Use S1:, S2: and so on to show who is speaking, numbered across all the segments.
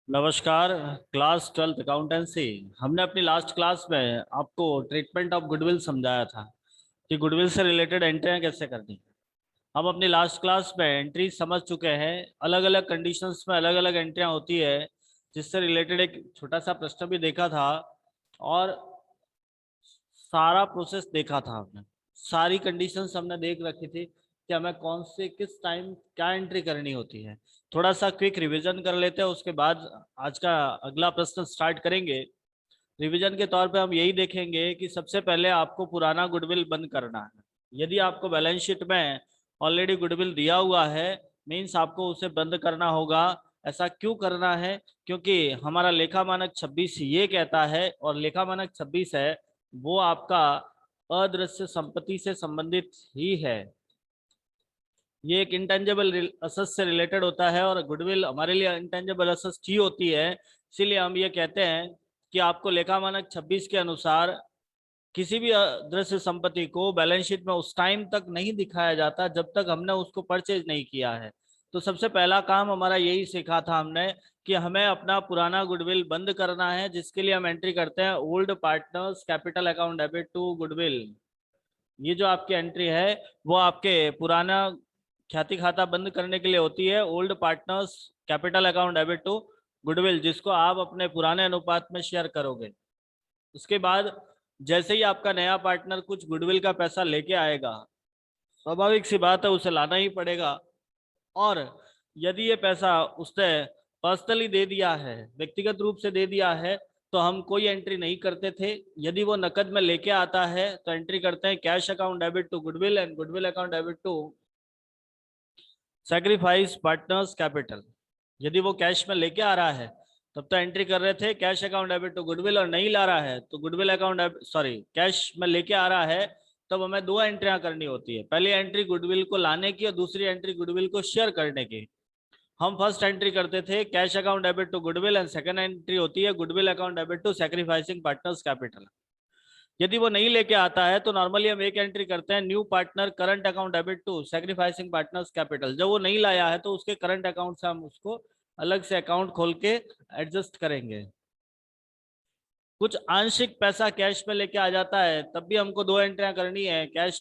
S1: नमस्कार। Class 12th accountancy. हमने अपनी लास्ट क्लास में आपको ट्रीटमेंट ऑफ गुडविल समझाया था कि गुडविल से रिलेटेड एंट्रियां कैसे करनी। हम अपनी लास्ट क्लास में एंट्री समझ चुके हैं। अलग अलग कंडीशंस में अलग अलग एंट्रियां होती है, जिससे रिलेटेड एक छोटा सा प्रश्न भी देखा था और सारा प्रोसेस देखा था। हमने सारी कंडीशंस हमने देख रखी थी कि हमें कौन से किस टाइम क्या एंट्री करनी होती है। थोड़ा सा क्विक रिवीजन कर लेते हैं, उसके बाद आज का अगला प्रश्न स्टार्ट करेंगे। रिवीजन के तौर पे हम यही देखेंगे कि सबसे पहले आपको पुराना गुडविल बंद करना है। यदि आपको बैलेंस शीट में ऑलरेडी गुडविल दिया हुआ है, मीन्स आपको उसे बंद करना होगा। ऐसा क्यों करना है? क्योंकि हमारा लेखा मानक 26 ये कहता है, और लेखा मानक 26 है वो आपका अदृश्य संपत्ति से संबंधित ही है। ये एक इंटेंजिबल असेट से रिलेटेड होता है और गुडविल हमारे लिए इंटेंजिबल असेट ही होती है। इसीलिए हम ये कहते हैं कि आपको लेखा मानक 26 के अनुसार किसी भी अदृश्य संपत्ति को बैलेंस शीट में उस टाइम तक नहीं दिखाया जाता जब तक हमने उसको परचेज नहीं किया है। तो सबसे पहला काम हमारा यही सीखा था हमने कि हमें अपना पुराना गुडविल बंद करना है, जिसके लिए हम एंट्री करते हैं old partners capital account debit to goodwill. ये जो आपकी एंट्री है वो आपके पुराना ख्याति खाता बंद करने के लिए होती है, old partners capital account debit to goodwill, जिसको आप अपने पुराने अनुपात में शेयर करोगे। उसके बाद जैसे ही आपका नया पार्टनर कुछ गुडविल का पैसा लेके आएगा, स्वाभाविक सी बात है उसे लाना ही पड़ेगा। और यदि ये पैसा उसने पर्सनली दे दिया है, व्यक्तिगत रूप से दे दिया है, तो हम कोई एंट्री नहीं करते थे। यदि वो नकद में लेके आता है तो एंट्री करते हैं cash account debit to goodwill and goodwill account debit to sacrifice partners capital. यदि वो कैश में लेके आ रहा है तब तो एंट्री कर रहे थे cash account debit to goodwill, और नहीं ला रहा है तो गुडविल अकाउंट सॉरी कैश में लेके आ रहा है, तब हमें दो एंट्रियां करनी होती है। पहली एंट्री गुडविल को लाने की और दूसरी एंट्री गुडविल को शेयर करने की। हम फर्स्ट एंट्री करते थे cash account debit to goodwill and second entry होती है goodwill account debit to sacrificing partners capital. यदि वो नहीं लेके आता है तो नॉर्मली हम एक एंट्री करते हैं new partner current account debit to sacrificing partners capital. जब वो नहीं लाया है तो उसके करंट अकाउंट से हम उसको अलग से अकाउंट खोल के एडजस्ट करेंगे। कुछ आंशिक पैसा कैश में लेके आ जाता है तब भी हमको दो एंट्रियां करनी है, cash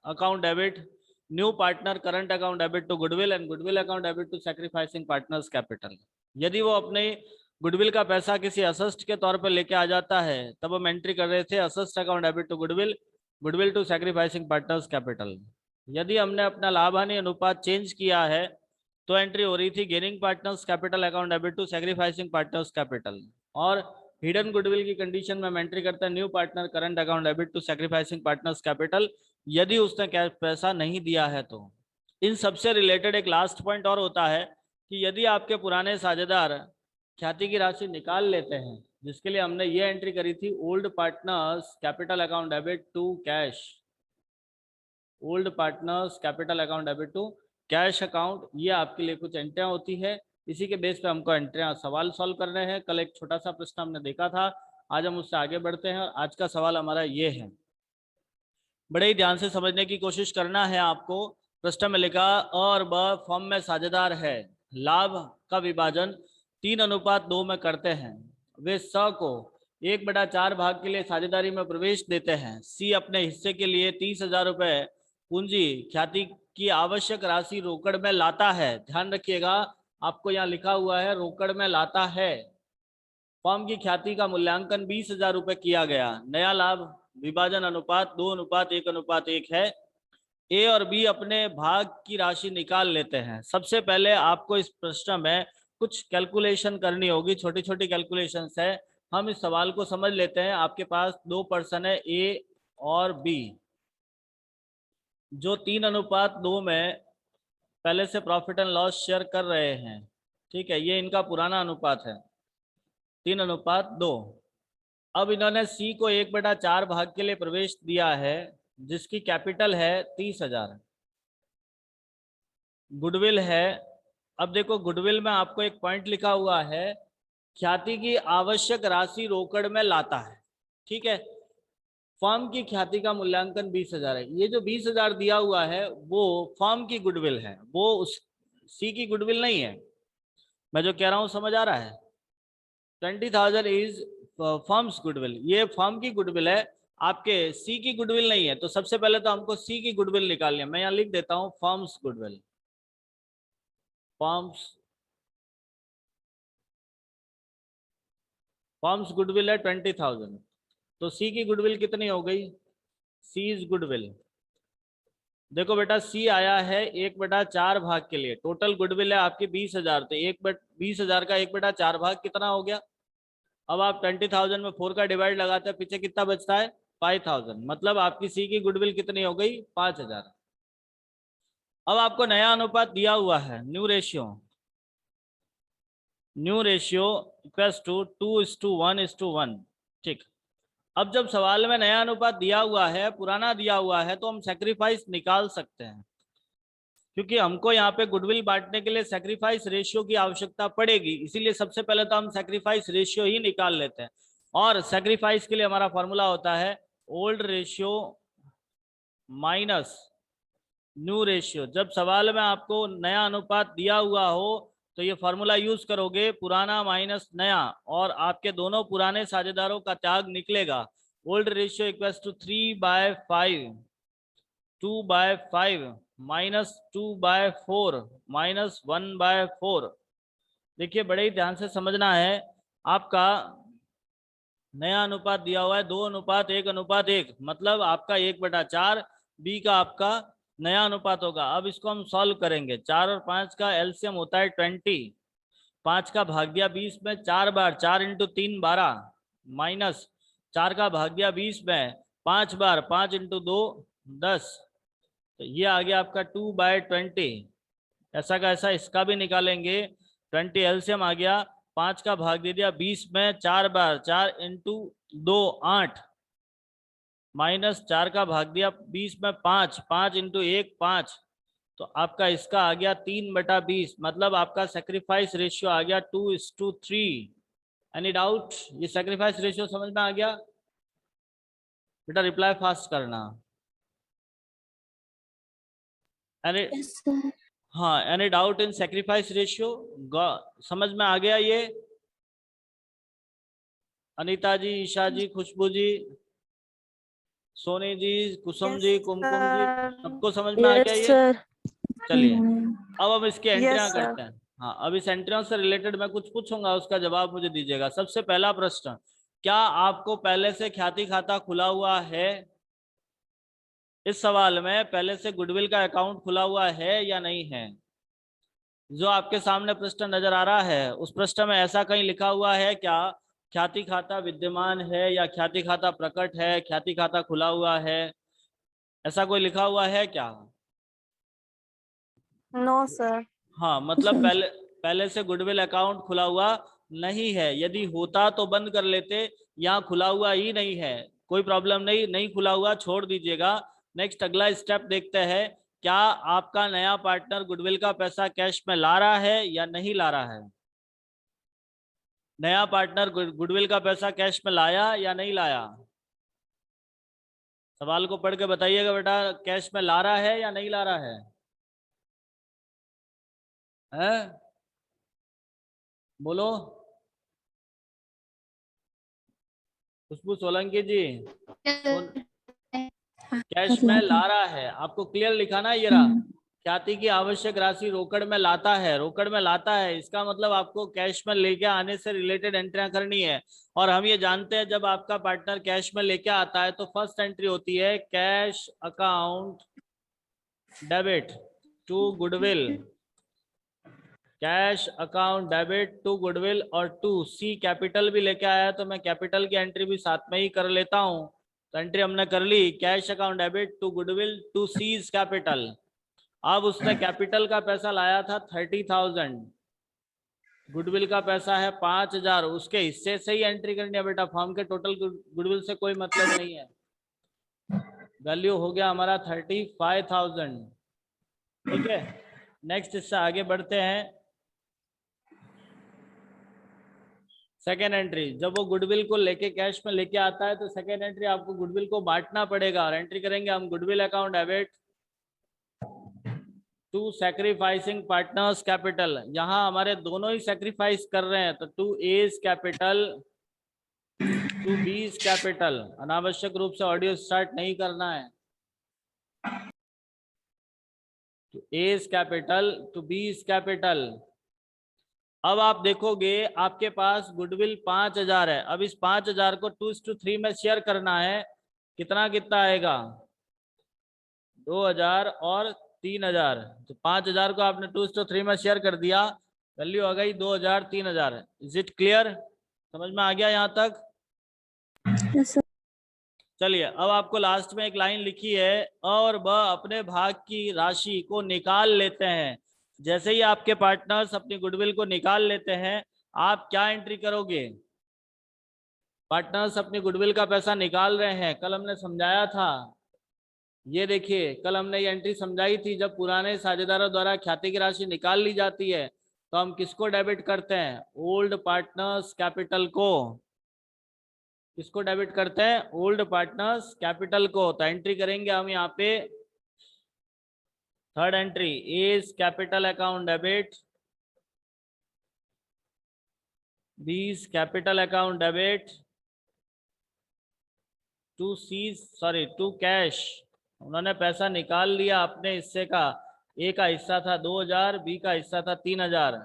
S1: account debit new partner current account debit to goodwill and goodwill account debit to sacrificing partners capital. यदि वो अपने गुडविल का पैसा किसी असेस्ट के तौर पर लेके आ जाता है तब हम एंट्री कर रहे थे asset account debit to goodwill goodwill to sacrificing partners capital. यदि हमने अपना लाभ हानि अनुपात चेंज किया है तो एंट्री हो रही थी gaining partners capital account debit to sacrificing partners capital. और हिडन गुडविल की कंडीशन में हम एंट्री करते हैं new partner current account debit to sacrificing partners capital, यदि उसने कैश पैसा नहीं दिया है तो। इन सबसे रिलेटेड एक लास्ट पॉइंट और होता है कि यदि आपके पुराने साझेदार ख्याति की राशि निकाल लेते हैं, जिसके लिए हमने ये एंट्री करी थी old partners capital account debit to cash, old partners capital account debit to cash account, ये आपके लिए कुछ एंट्रियां होती है। इसी के बेस पे हमको एंट्रियां सवाल सॉल्व करने हैं। कल एक छोटा सा प्रश्न हमने देखा था, आज हम उससे आगे बढ़ते हैं और आज का सवाल हमारा ये है। बड़े ही ध्यान से समझने की कोशिश करना है आपको। प्रश्न में लिखा और ब फॉर्म में साझेदार है, लाभ का विभाजन 3:2 में करते हैं। वे स को 1/4 भाग के लिए साझेदारी में प्रवेश देते हैं। सी अपने हिस्से के लिए 30,000 रुपए पूंजी ख्याति की आवश्यक राशि रोकड़ में लाता है। ध्यान रखिएगा, आपको यहाँ लिखा हुआ है रोकड़ में लाता है। फॉर्म की ख्याति का मूल्यांकन 20,000 रुपए किया गया। नया लाभ विभाजन अनुपात 2:1:1 है। ए और बी अपने भाग की राशि निकाल लेते हैं। सबसे पहले आपको इस प्रश्न में कुछ कैलकुलेशन करनी होगी, छोटी छोटी कैलकुलेशन है। हम इस सवाल को समझ लेते हैं। आपके पास दो पर्सन है ए और बी, जो 3:2 में पहले से प्रॉफिट एंड लॉस शेयर कर रहे हैं। ठीक है, ये इनका पुराना अनुपात है 3:2। अब इन्होंने सी को 1/4 भाग के लिए प्रवेश दिया है, जिसकी कैपिटल है 30,000, गुडविल है। अब देखो गुडविल में आपको एक पॉइंट लिखा हुआ है, ख्याति की आवश्यक राशि रोकड़ में लाता है। ठीक है, फर्म की ख्याति का मूल्यांकन 20,000 है। ये जो 20,000 दिया हुआ है वो फर्म की गुडविल है, वो उस सी की गुडविल नहीं है। मैं जो कह रहा हूं समझ आ रहा है? 20,000 इज फर्म्स गुडविल, ये फर्म की गुडविल है, आपके सी की गुडविल नहीं है। तो सबसे पहले तो हमको सी की गुडविल निकालनी है। मैं यहाँ लिख देता हूँ फर्म्स गुडविल, फर्म्स गुडविल है 20,000। तो सी की गुडविल कितनी हो गई, सी इज गुडविल, देखो बेटा सी आया है 1/4 भाग के लिए, टोटल गुडविल है आपकी 20,000, तो 20,000 का 1/4 भाग कितना हो गया। अब आप 20,000 में 4 का डिवाइड लगाते हैं, पीछे कितना बचता है 5,000, मतलब आपकी सी की गुडविल कितनी हो गई 5,000। अब आपको नया अनुपात दिया हुआ है, न्यू रेशियो इक्वल्स टू 2:1:1, ठीक। अब जब सवाल में नया अनुपात दिया हुआ है, पुराना दिया हुआ है, तो हम सेक्रीफाइस निकाल सकते हैं, क्योंकि हमको यहाँ पे गुडविल बांटने के लिए सेक्रीफाइस रेशियो की आवश्यकता पड़ेगी, इसीलिए सबसे पहले तो हम सेक्रीफाइस रेशियो ही निकाल लेते हैं। और सेक्रीफाइस के लिए हमारा फॉर्मूला होता है old ratio minus new ratio. जब सवाल में आपको नया अनुपात दिया हुआ हो तो ये फॉर्मूला यूज करोगे, पुराना माइनस नया, और आपके दोनों पुराने साझेदारों का त्याग निकलेगा। Old ratio equals to 3/5, 2/5 minus 2/4 minus 1/4। देखिए बड़े ही ध्यान से समझना है, आपका नया अनुपात दिया हुआ है 2:1:1, मतलब आपका 1/4, बी का आपका नया अनुपात होगा। अब इसको हम सॉल्व करेंगे, 4 और 5 का एलसीएम होता है 20, 5 का भाग दिया 20 में 4 बार, 4 × 3 12, माइनस 4 का भाग दिया 20 में 5 बार, 5 × 2 10, तो ये आ गया आपका 2/20। ऐसा का ऐसा इसका भी निकालेंगे, 20 एलसीएम आ गया, 5 का भाग दे दिया 20 में 4 बार, 4 × 2 8, माइनस 4 का भाग दिया 20 में 5, 5 × 1 5, तो आपका इसका आ गया 3/20, मतलब आपका सेक्रीफाइस रेशियो आ गया 2:3। एनी डाउट, ये सेक्रीफाइस रेशियो समझ में आ गया बेटा, रिप्लाई फास्ट करना। एनी हाँ, any doubt in sacrifice ratio, समझ में आ गया ये। अनीता जी, ईशा जी, खुशबू जी, सोनी जी, कुसुम जी, कुमकुम जी, सबको समझ में आ गया ये। चलिए अब हम इसकी एंट्रियां करते हैं। हाँ, अब इस एंट्रियों से रिलेटेड मैं कुछ पूछूंगा, उसका जवाब मुझे दीजिएगा। सबसे पहला प्रश्न, क्या आपको पहले से ख्याति खाता खुला हुआ है। इस सवाल में पहले से गुडविल का अकाउंट खुला हुआ है या नहीं है। जो आपके सामने प्रश्न नजर आ रहा है, उस प्रश्न में ऐसा कहीं लिखा हुआ है क्या, ख्याति खाता विद्यमान है, या ख्याति खाता प्रकट है, ख्याति खाता खुला हुआ है, ऐसा कोई लिखा हुआ है क्या।
S2: No sir.
S1: हाँ, मतलब पहले से गुडविल अकाउंट खुला हुआ नहीं है। यदि होता तो बंद कर लेते, यहाँ खुला हुआ ही नहीं है, कोई प्रॉब्लम नहीं, नहीं खुला हुआ छोड़ दीजिएगा। नेक्स्ट अगला स्टेप देखते हैं, क्या आपका नया पार्टनर गुडविल का पैसा कैश में ला रहा है या नहीं ला रहा है। नया पार्टनर गुडविल का पैसा कैश में लाया या नहीं लाया। सवाल को पढ़ के बताइएगा बेटा, कैश में ला रहा है या नहीं ला रहा है। बोलो खुशबू सोलंकी जी, कैश में ला रहा है, आपको क्लियर लिखाना है। ये रहा, ख्याति की आवश्यक राशि रोकड़ में लाता है, रोकड़ में लाता है, इसका मतलब आपको कैश में लेके आने से रिलेटेड एंट्रियां करनी है। और हम ये जानते हैं जब आपका पार्टनर कैश में लेके आता है तो फर्स्ट एंट्री होती है cash account debit to goodwill, cash account debit to goodwill, और टू सी कैपिटल भी लेके आया है तो मैं कैपिटल की एंट्री भी साथ में ही कर लेता हूं। तो एंट्री हमने कर ली, cash account debit to goodwill to C's capital. अब उसने कैपिटल का पैसा लाया था 30,000, गुडविल का पैसा है 5,000, उसके हिस्से से ही एंट्री करनी है बेटा, फर्म के टोटल गुडविल से कोई मतलब नहीं है। वैल्यू हो गया हमारा 35,000, ठीक है। नेक्स्ट इससे आगे बढ़ते हैं। सेकेंड एंट्री, जब वो गुडविल को लेके कैश में लेके आता है तो सेकेंड एंट्री आपको गुडविल को बांटना पड़ेगा, और एंट्री करेंगे हम goodwill account debit to sacrificing partners capital, यहाँ हमारे दोनों ही सैक्रिफाइस कर रहे हैं, तो to A's capital to B's capital. अनावश्यक रूप से ऑडियो स्टार्ट नहीं करना है। To A's capital to B's capital. अब आप देखोगे आपके पास गुडविल 5000 है। अब इस 5000 को 2:3 में शेयर करना है। कितना कितना आएगा? 2000 और 3000। तो 5000 को आपने 2:3 में शेयर कर दिया, वैल्यू आ गई 2000 3000। Is it clear? समझ में आ गया यहाँ तक?
S2: yes, sir.
S1: चलिए, अब आपको लास्ट में एक लाइन लिखी है, और वह अपने भाग की राशि को निकाल लेते हैं। जैसे ही आपके पार्टनर्स अपनी गुडविल को निकाल लेते हैं, आप क्या एंट्री करोगे? पार्टनर्स अपनी गुडविल का पैसा निकाल रहे हैं, कल हमने समझाया था। ये देखिए, कल हमने ये एंट्री समझाई थी, जब पुराने साझेदारों द्वारा ख्याति की राशि निकाल ली जाती है तो हम किसको डेबिट करते हैं? ओल्ड पार्टनर्स कैपिटल को। किसको डेबिट करते हैं? ओल्ड पार्टनर्स कैपिटल को। तो एंट्री करेंगे हम यहाँ पे, third entry, A's capital account debit, B's capital account debit, to cash. उन्होंने पैसा निकाल लिया अपने हिस्से का। ए का हिस्सा था 2000, बी का हिस्सा था 3000।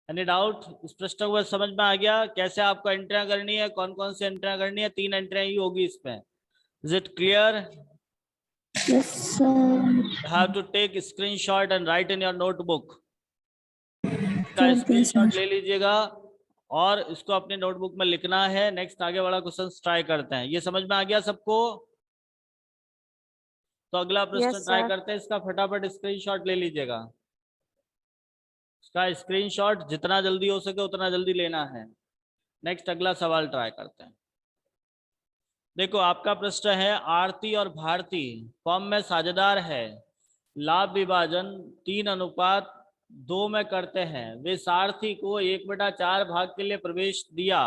S1: Any doubt? स्पष्ट हुआ? समझ में आ गया कैसे आपको एंट्रियां करनी है? कौन कौन सी एंट्रियां करनी है? 3 एंट्रियां ही होगी इसमें। Is it clear?
S2: Yes, sir.
S1: You have to take screenshot and write in your notebook. इसका
S2: कर दिया
S1: स्क्रीनशॉट
S2: सर।
S1: ले लीजिएगा और इसको अपने नोटबुक में लिखना है। नेक्स्ट आगे वाला क्वेश्चन ट्राई करते हैं। ये समझ में आ गया सबको? तो अगला प्रश्न
S2: Yes,
S1: ट्राई
S2: sir.
S1: करते हैं। इसका फटाफट स्क्रीनशॉट ले लीजिएगा। इसका स्क्रीनशॉट जितना जल्दी हो सके उतना जल्दी लेना है। नेक्स्ट अगला सवाल ट्राई करते हैं। देखो, आपका प्रश्न है, आरती और भारती फॉर्म में साझेदार है, लाभ विभाजन 3:2 में करते हैं। वे सारथी को 1/4 भाग के लिए प्रवेश दिया।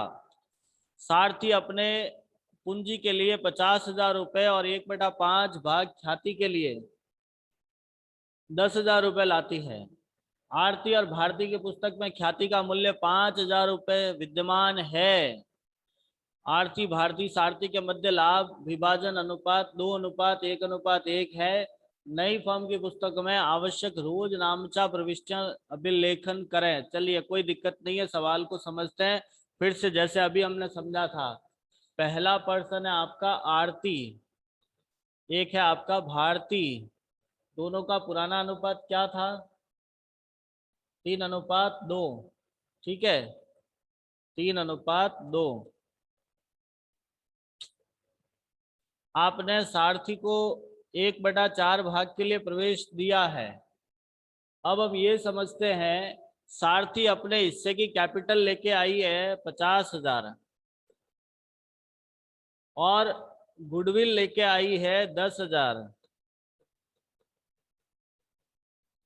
S1: सारथी अपने पूंजी के लिए 50,000 रुपए और 1/5 भाग ख्याति के लिए 10,000 रुपए लाती है। आरती और भारती की पुस्तक में ख्याति का मूल्य 5,000 रुपए विद्यमान है। आरती भारती सारथी के मध्य लाभ विभाजन अनुपात 2:1:1 है। नई फर्म की पुस्तक में आवश्यक रोज नामचा प्रविष्टियां अभिलेखन करें। चलिए, कोई दिक्कत नहीं है, सवाल को समझते हैं फिर से। जैसे अभी हमने समझा था, पहला पर्सन है आपका आरती, एक है आपका भारती। दोनों का पुराना अनुपात क्या था? 3:2। ठीक है, 3:2। आपने सारथी को 1/4 भाग के लिए प्रवेश दिया है। अब हम ये समझते हैं, सारथी अपने हिस्से की कैपिटल लेके आई है 50,000 और गुडविल लेके आई है 10,000।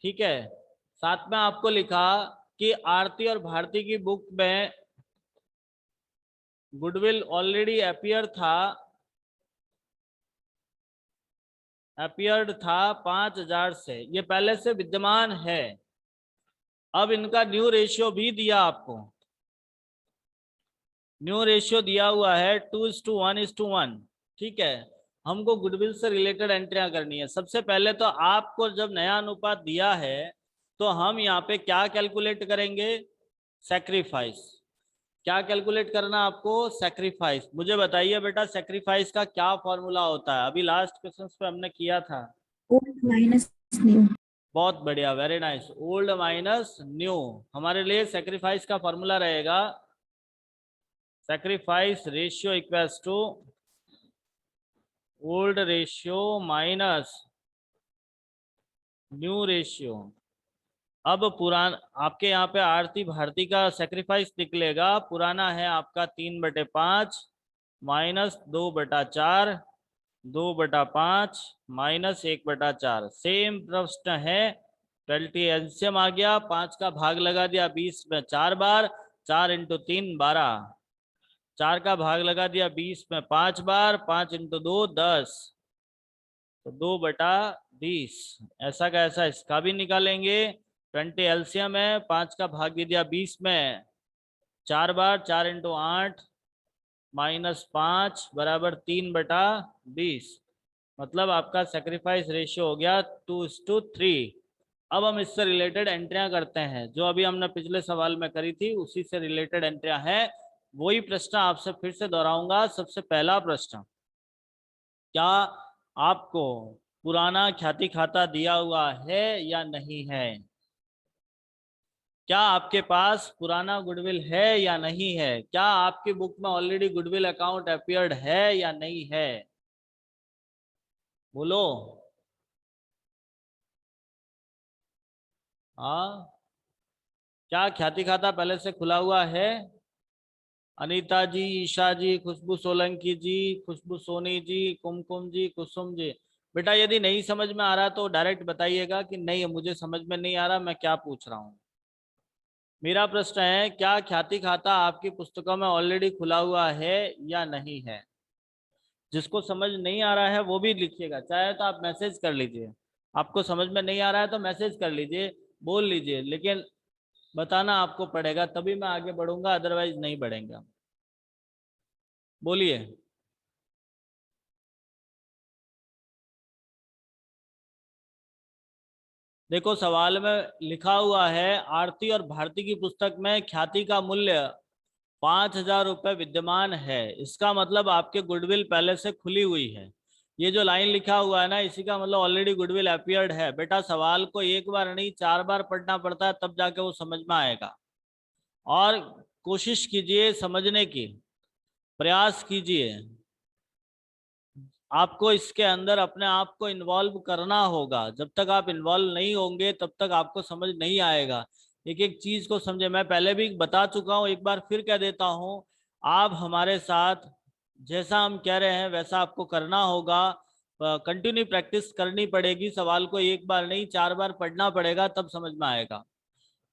S1: ठीक है, साथ में आपको लिखा कि आरती और भारती की बुक में गुडविल ऑलरेडी अपीयर्ड था 5,000 से, ये पहले से विद्यमान है। अब इनका न्यू रेशियो भी दिया आपको, न्यू रेशियो दिया हुआ है 2:1:1। ठीक है, हमको गुडविल से रिलेटेड एंट्रियां करनी है। सबसे पहले तो आपको जब नया अनुपात दिया है तो हम यहाँ पे क्या कैलकुलेट करेंगे? सैक्रिफाइस। क्या कैलकुलेट करना आपको? सैक्रिफाइस। मुझे बताइए बेटा, सैक्रिफाइस का क्या फॉर्मूला होता है? अभी लास्ट क्वेश्चन पे हमने किया था।
S2: Old minus new.
S1: बहुत बढ़िया, very nice. Old minus new. हमारे लिए सैक्रिफाइस का फॉर्मूला रहेगा, sacrifice ratio equals to old ratio minus new ratio. अब पुराना आपके यहाँ पे आरती भारती का सैक्रिफाइस निकलेगा, पुराना है आपका 3/5 माइनस 2/4, 2/5 माइनस 1/4। सेम प्रश्न है, पेल्टी एलसीएम आ गया, 5 का भाग लगा दिया 20 में 4 बार, 4 × 3 12। 4 का भाग लगा दिया 20 में 5 बार, 5 × 2 10। तो 2/20, ऐसा का ऐसा इसका भी निकालेंगे। 20 एलसीएम है, 5 का भाग दे दिया 20 में 4 बार, 4 × 8 -5 बराबर 3/20। मतलब आपका सेक्रीफाइस रेशियो हो गया 2:3। अब हम इससे रिलेटेड एंट्रियां करते हैं, जो अभी हमने पिछले सवाल में करी थी उसी से रिलेटेड एंट्रियां हैं। वही प्रश्न आपसे फिर से दोहराऊंगा। सबसे पहला प्रश्न, क्या आपको पुराना ख्याति खाता दिया हुआ है या नहीं है? क्या आपके पास पुराना गुडविल है या नहीं है? क्या आपकी बुक में ऑलरेडी गुडविल अकाउंट अपीयर्ड है या नहीं है? बोलो। हाँ, क्या ख्याति खाता पहले से खुला हुआ है? अनीता जी, ईशा जी, खुशबू सोलंकी जी, खुशबू सोनी जी, कुमकुम जी, कुसुम जी। बेटा यदि नहीं समझ में आ रहा तो डायरेक्ट बताइएगा कि नहीं मुझे समझ में नहीं आ रहा, मैं क्या पूछ रहा हूँ। मेरा प्रश्न है, क्या ख्याति खाता आपकी पुस्तकों में ऑलरेडी खुला हुआ है या नहीं है? जिसको समझ नहीं आ रहा है वो भी लिखिएगा, चाहे तो आप मैसेज कर लीजिए। आपको समझ में नहीं आ रहा है तो मैसेज कर लीजिए, बोल लीजिए, लेकिन बताना आपको पड़ेगा, तभी मैं आगे बढ़ूंगा, अदरवाइज नहीं बढ़ेंगे। बोलिए। देखो सवाल में लिखा हुआ है, आरती और भारती की पुस्तक में ख्याति का मूल्य 5,000 रुपये विद्यमान है। इसका मतलब आपके गुडविल पहले से खुली हुई है। ये जो लाइन लिखा हुआ है ना, इसी का मतलब ऑलरेडी गुडविल अपीयर्ड है। बेटा सवाल को एक बार नहीं 4 बार पढ़ना पड़ता है, तब जाके वो समझ में आएगा। और कोशिश कीजिए समझने की, प्रयास कीजिए। आपको इसके अंदर अपने आप को इन्वॉल्व करना होगा। जब तक आप इन्वॉल्व नहीं होंगे तब तक आपको समझ नहीं आएगा। एक एक चीज को समझे। मैं पहले भी बता चुका हूँ, एक बार फिर कह देता हूँ। आप हमारे साथ जैसा हम कह रहे हैं वैसा आपको करना होगा। कंटिन्यू प्रैक्टिस करनी पड़ेगी। सवाल को एक बार नहीं 4 बार पढ़ना पड़ेगा, तब समझ में आएगा।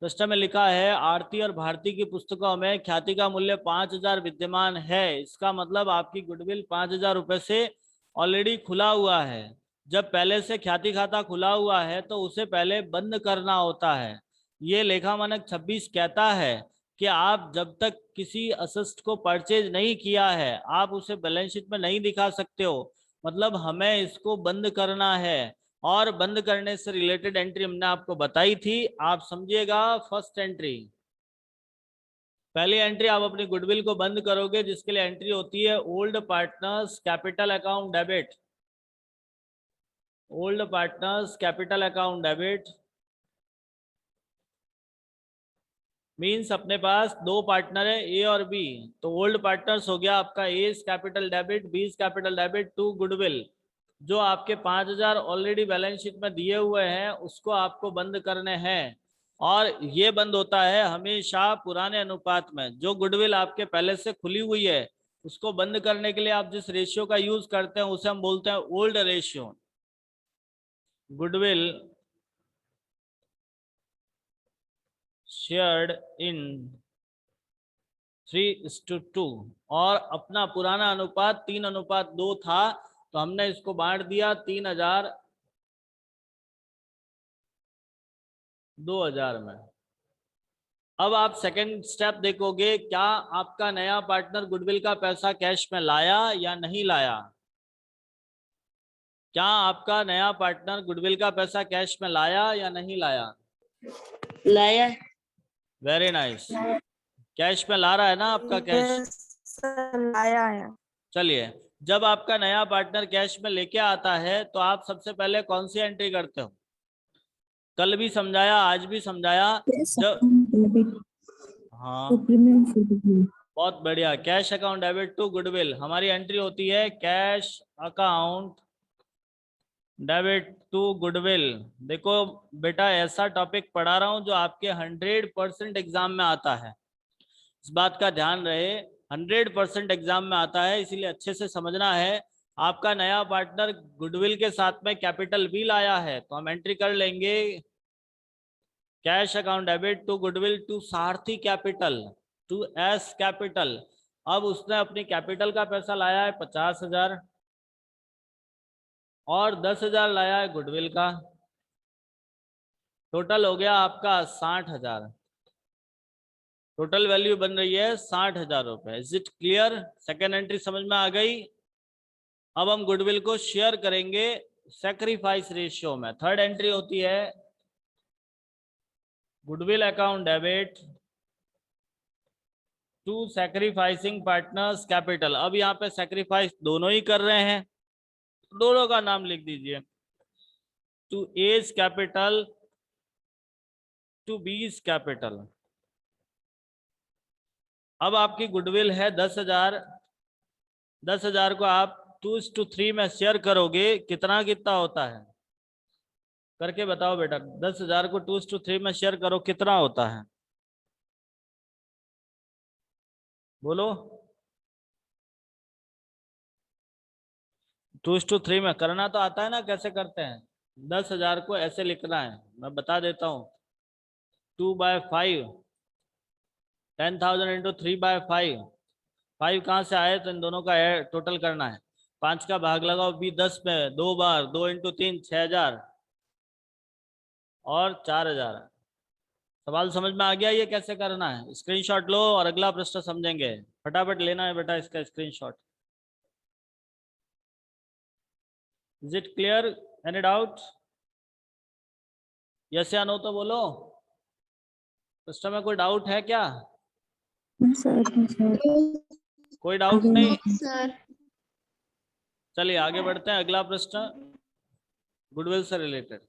S1: प्रश्न में लिखा है, आरती और भारती की पुस्तकों में ख्याति का मूल्य 5,000 विद्यमान है। इसका मतलब आपकी गुडविल 5,000 रुपये से ऑलरेडी खुला हुआ है। जब पहले से ख्याति खाता खुला हुआ है तो उसे पहले बंद करना होता है। ये लेखा मानक 26 कहता है कि आप जब तक किसी असेस्ट को परचेज नहीं किया है आप उसे बैलेंस शीट में नहीं दिखा सकते हो। मतलब हमें इसको बंद करना है, और बंद करने से रिलेटेड एंट्री हमने आपको बताई थी। आप समझिएगा। फर्स्ट एंट्री, पहली एंट्री आप अपनी गुडविल को बंद करोगे, जिसके लिए एंट्री होती है old partners capital account debit. Old partners capital account debit means अपने पास दो पार्टनर है, ए और बी। तो ओल्ड पार्टनर्स हो गया आपका A capital debit, B capital debit to goodwill. जो आपके 5,000 ऑलरेडी बैलेंस शीट में दिए हुए हैं उसको आपको बंद करने हैं। और ये बंद होता है हमेशा पुराने अनुपात में। जो गुडविल आपके पहले से खुली हुई है उसको बंद करने के लिए आप जिस रेशियो का यूज करते हैं उसे हम बोलते हैं old ratio. Goodwill shared in 3:2, और अपना पुराना अनुपात 3:2 था, तो हमने इसको बांट दिया 3,000 2,000 में। अब आप सेकंड स्टेप देखोगे, क्या आपका नया पार्टनर गुडविल का पैसा कैश में लाया या नहीं लाया? क्या आपका नया पार्टनर गुडविल का पैसा कैश में लाया या नहीं लाया?
S2: लाया।
S1: Very nice. कैश में ला रहा है ना आपका कैश?
S2: लाया है।
S1: चलिए, जब आपका नया पार्टनर कैश में लेके आता है तो आप सबसे पहले कौन सी एंट्री करते हो? कल भी समझाया, आज भी समझाया। जब हाँ, बहुत बढ़िया। Cash account debit to goodwill, हमारी एंट्री होती है cash account debit to goodwill. देखो बेटा, ऐसा टॉपिक पढ़ा रहा हूं जो आपके 100% एग्जाम में आता है। इस बात का ध्यान रहे, 100% एग्जाम में आता है, इसीलिए अच्छे से समझना है। आपका नया पार्टनर गुडविल के साथ में कैपिटल भी लाया है, तो हम एंट्री कर लेंगे cash account debit to goodwill to Sarathi capital to S capital. अब उसने अपनी कैपिटल का पैसा लाया है 50,000, और 10,000 लाया है गुडविल का। टोटल हो गया आपका 60,000। टोटल वैल्यू बन रही है 60,000 रुपए। Is it clear? Second entry समझ में आ गई? अब हम गुडविल को शेयर करेंगे सैक्रिफाइस रेशियो में। थर्ड एंट्री होती है goodwill account debit to sacrificing partners capital. अब यहाँ पे सैक्रिफाइस दोनों ही कर रहे हैं, दोनों का नाम लिख दीजिए। To A's capital to B's capital. अब आपकी गुडविल है 10,000। 10,000 को आप 2:3 में शेयर करोगे, कितना कितना होता है करके बताओ बेटा। 10,000 को 2:3 में शेयर करो, कितना होता है बोलो। 2:3 में करना तो आता है ना, कैसे करते हैं? 10,000 को ऐसे लिखना है, मैं बता देता हूँ। 2/5, 10,000 इंटू 3/5। 5 कहाँ से आए तो इन दोनों का टोटल करना है। 5 का भाग लगाओ भी 10 में, 2 बार, 2 इंटू 3 6,000 और 4,000। सवाल समझ में आ गया ये कैसे करना है? स्क्रीनशॉट लो और अगला प्रश्न समझेंगे। फटाफट लेना है बेटा इसका screenshot. Is it clear? Any doubt? Yes या नो तो बोलो। प्रश्न में कोई डाउट है क्या? कोई डाउट नहीं?
S2: सर
S1: चलिए आगे बढ़ते हैं। अगला प्रश्न गुडविल से रिलेटेड।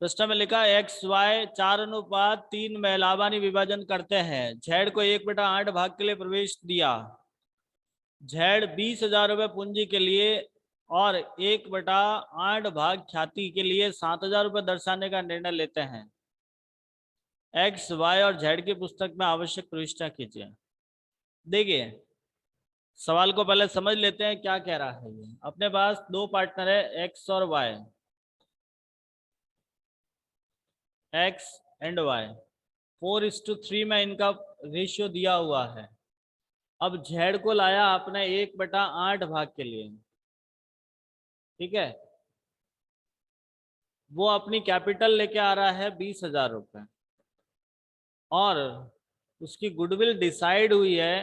S1: प्रश्न में लिखा एक्स वाई 4:3 में लाभानी विभाजन करते हैं। जेड को 1/8 भाग के लिए प्रवेश दिया। जेड 20,000 रुपये पूंजी के लिए और 1/8 भाग ख्याति के लिए 7,000 रुपये दर्शाने का निर्णय लेते हैं। एक्स वाई और जेड की पुस्तक में आवश्यक प्रविष्टियां कीजिए। देखिए सवाल को पहले समझ लेते हैं क्या कह रहा है ये। अपने पास दो पार्टनर है एक्स और वाई, एक्स एंड वाई। 4:3 में इनका रेशियो दिया हुआ है। अब जेड को लाया आपने 1/8 भाग के लिए, ठीक है। वो अपनी कैपिटल लेके आ रहा है 20,000 रुपये और उसकी गुडविल डिसाइड हुई है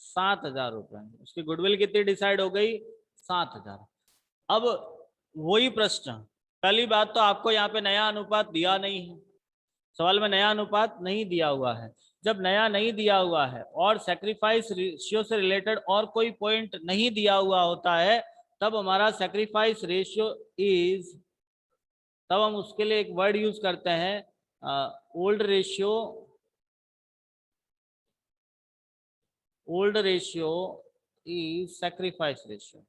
S1: 7,000 रुपये। उसकी गुडविल कितनी डिसाइड हो गई? 7,000। अब वही प्रश्न, पहली बात तो आपको यहाँ पे नया अनुपात दिया नहीं है, सवाल में नया अनुपात नहीं दिया हुआ है। जब नया नहीं दिया हुआ है और सैक्रिफाइस रेशियो से रिलेटेड और कोई पॉइंट नहीं दिया हुआ होता है, तब हमारा सैक्रिफाइस रेशियो इज, तब हम उसके लिए एक वर्ड यूज करते हैं old ratio. Old ratio is sacrifice ratio.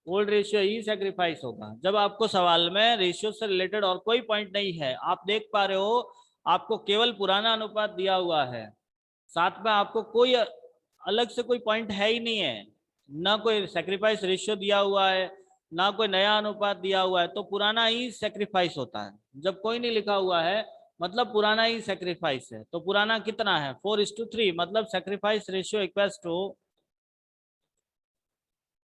S1: Old ratio he sacrifice होगा जब आपको सवाल में रेशियो से रिलेटेड और कोई पॉइंट नहीं है। आप देख पा रहे हो आपको केवल पुराना अनुपात दिया हुआ है, साथ में आपको कोई अलग से कोई पॉइंट है ही नहीं है, ना कोई सैक्रिफाइस रेशियो दिया हुआ है, ना कोई नया अनुपात दिया हुआ है, तो पुराना ही सैक्रिफाइस होता है। जब कोई नहीं लिखा हुआ है मतलब पुराना ही सैक्रिफाइस है। तो पुराना कितना है? 4:3, मतलब सैक्रिफाइस रेशियो इक्वल्स टू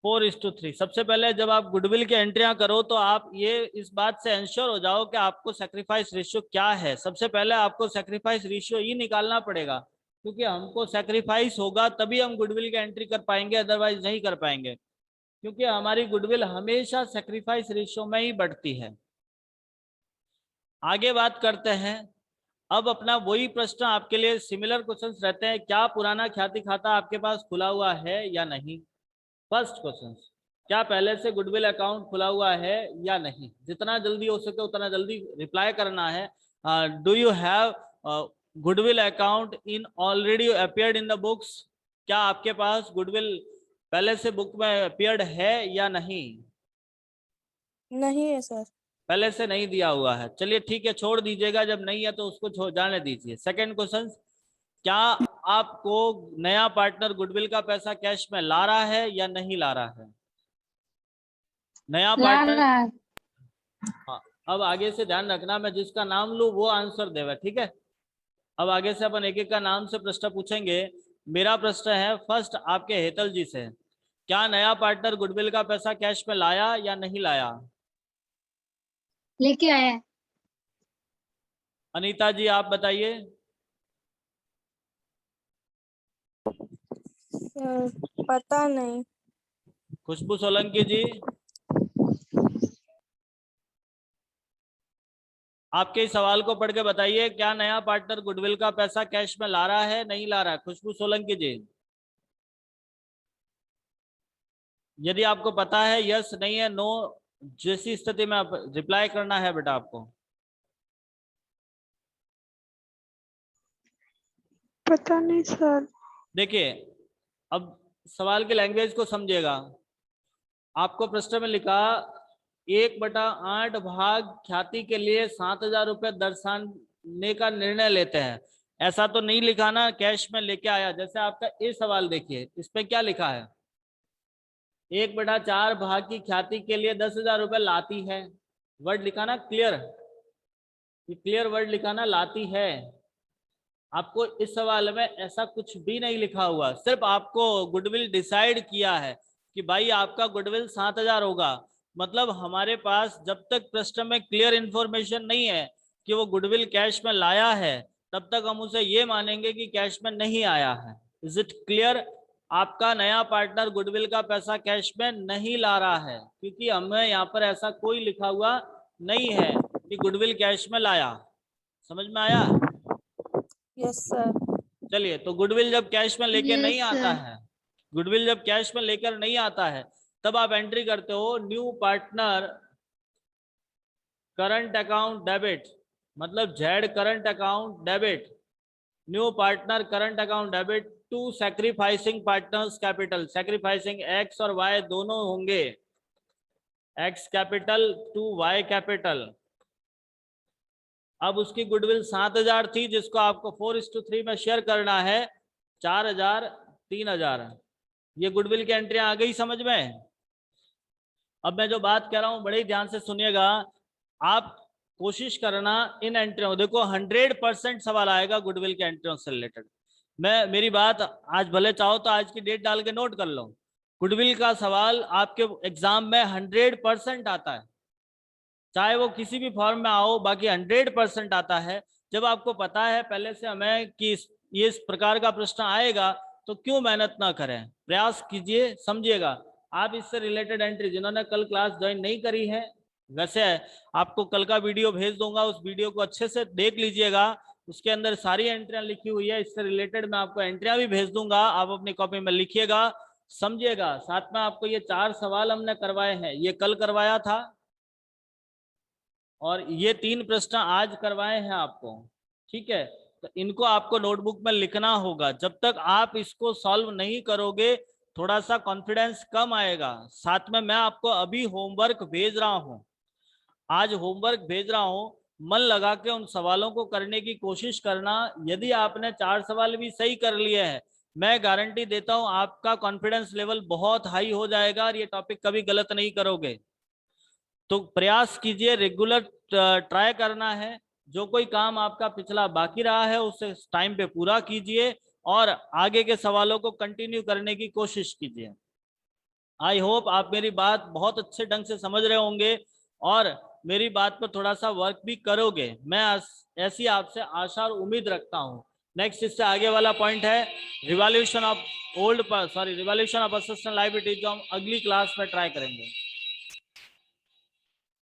S1: 4:3। सबसे पहले जब आप गुडविल की एंट्रियां करो तो आप ये इस बात से इंश्योर हो जाओ कि आपको सैक्रिफाइस रेशियो क्या है। सबसे पहले आपको सैक्रिफाइस रेशियो ही निकालना पड़ेगा, क्योंकि हमको सैक्रिफाइस होगा तभी हम गुडविल की एंट्री कर पाएंगे, अदरवाइज नहीं कर पाएंगे, क्योंकि हमारी गुडविल हमेशा सैक्रिफाइस रेशियो में ही बढ़ती है। आगे बात करते हैं। अब अपना वही प्रश्न आपके लिए सिमिलर क्वेश्चंस रहते हैं। क्या पुराना ख्याति खाता आपके पास खुला हुआ है या नहीं? फर्स्ट क्वेश्चन, क्या पहले से गुडविल अकाउंट खुला हुआ है या नहीं? जितना जल्दी हो सके उतना जल्दी रिप्लाई करना है। Do you have goodwill account in already appeared in the books? क्या आपके पास गुडविल पहले से बुक में अपियर्ड है या नहीं?
S2: नहीं है सर।
S1: पहले से नहीं दिया हुआ है, चलिए ठीक है, छोड़ दीजिएगा। जब नहीं है तो उसको जाने दीजिए। सेकंड क्वेश्चन, क्या आपको नया पार्टनर गुडविल का पैसा कैश में ला रहा है या नहीं ला रहा है? नया पार्टनर, हाँ। अब आगे से ध्यान रखना, मैं जिसका नाम लूं वो आंसर देगा, ठीक है। अब आगे से अपन एक एक का नाम से प्रश्न पूछेंगे। मेरा प्रश्न है फर्स्ट आपके हेतल जी से। क्या नया पार्टनर गुडविल का पैसा कैश में लाया या नहीं लाया?
S3: लेके आया है।
S1: अनीता जी आप बताइए।
S2: पता नहीं।
S1: खुशबू सोलंकी जी आपके इस सवाल को पढ़ के बताइए, क्या नया पार्टनर गुडविल का पैसा कैश में ला रहा है नहीं ला रहा है? खुशबू सोलंकी जी, यदि आपको पता है यस नहीं है नो, जैसी स्थिति में आप रिप्लाई करना है बेटा आपको।
S2: पता नहीं सर।
S1: देखिए अब सवाल की लैंग्वेज को समझिएगा। आपको प्रश्न में लिखा 1/8 भाग ख्याति के लिए 7,000 रुपये दर्शाने का निर्णय लेते हैं। ऐसा तो नहीं लिखा ना कैश में लेके आया। जैसे आपका ये सवाल देखिए, इसमें क्या लिखा है, 1/4 भाग की ख्याति के लिए 10,000 रुपये लाती है। वर्ड लिखा ना क्लियर, ये क्लियर वर्ड लिखा ना लाती है। आपको इस सवाल में ऐसा कुछ भी नहीं लिखा हुआ, सिर्फ आपको गुडविल डिसाइड किया है कि भाई आपका गुडविल 7,000 होगा। मतलब हमारे पास जब तक प्रश्न में क्लियर इंफॉर्मेशन नहीं है कि वो गुडविल कैश में लाया है, तब तक हम उसे ये मानेंगे कि कैश में नहीं आया है। Is it clear? आपका नया पार्टनर गुडविल का पैसा कैश में नहीं ला रहा है, क्योंकि हमें यहाँ पर ऐसा कोई लिखा हुआ नहीं है कि गुडविल कैश में लाया। समझ में आया?
S2: Yes sir.
S1: चलिए, तो गुडविल जब कैश में लेके नहीं आता है, गुडविल जब कैश में लेकर नहीं आता है, तब आप एंट्री करते हो new partner current account debit, मतलब Z current account debit, new partner current account debit to sacrificing partners capital. Sacrificing X और वाई दोनों होंगे, X capital to Y capital. अब उसकी गुडविल 7,000 थी, जिसको आपको 4:3 में शेयर करना है, 4,000 3,000। ये गुडविल की एंट्री आ गई समझ में? अब मैं जो बात कह रहा हूं बड़े ध्यान से सुनिएगा। आप कोशिश करना इन एंट्रियों, देखो 100% सवाल आएगा गुडविल के एंट्रियों से रिलेटेड। मेरी बात आज भले चाहो तो आज की डेट डाल के नोट कर लो, गुडविल का सवाल आपके एग्जाम में 100% आता है, चाहे वो किसी भी फॉर्म में आओ, बाकी 100% आता है। जब आपको पता है पहले से हमें कि ये इस प्रकार का प्रश्न आएगा, तो क्यों मेहनत ना करें, प्रयास कीजिए। समझिएगा, आप इससे रिलेटेड एंट्री जिन्होंने कल क्लास ज्वाइन नहीं करी है, वैसे आपको कल का वीडियो भेज दूंगा, उस वीडियो को अच्छे से देख लीजिएगा, उसके अंदर सारी एंट्रियां लिखी हुई है। इससे रिलेटेड मैं आपको एंट्रियां भी भेज दूंगा, आप अपनी कॉपी में लिखिएगा, समझिएगा। साथ में आपको ये 4 सवाल हमने करवाए हैं, ये कल करवाया था, और ये 3 प्रश्न आज करवाए हैं आपको, ठीक है? तो इनको आपको नोटबुक में लिखना होगा। जब तक आप इसको सॉल्व नहीं करोगे, थोड़ा सा कॉन्फिडेंस कम आएगा। साथ में मैं आपको अभी होमवर्क भेज रहा हूं, आज होमवर्क भेज रहा हूं, मन लगा के उन सवालों को करने की कोशिश करना। यदि आपने 4 सवाल भी सही कर लिए हैं, मैं गारंटी देता हूं आपका कॉन्फिडेंस लेवल बहुत हाई हो जाएगा और ये टॉपिक कभी गलत नहीं करोगे। तो प्रयास कीजिए, रेगुलर ट्राई करना है। जो कोई काम आपका पिछला बाकी रहा है उसे टाइम पे पूरा कीजिए और आगे के सवालों को कंटिन्यू करने की कोशिश कीजिए। आई होप आप मेरी बात बहुत अच्छे ढंग से समझ रहे होंगे और मेरी बात पर थोड़ा सा वर्क भी करोगे। मैं ऐसी आपसे आशा और उम्मीद रखता हूँ। नेक्स्ट इससे आगे वाला पॉइंट है रिवॉल्यूशन ऑफ असिस्टेंट लायबिलिटी, जो हम अगली क्लास में ट्राई करेंगे।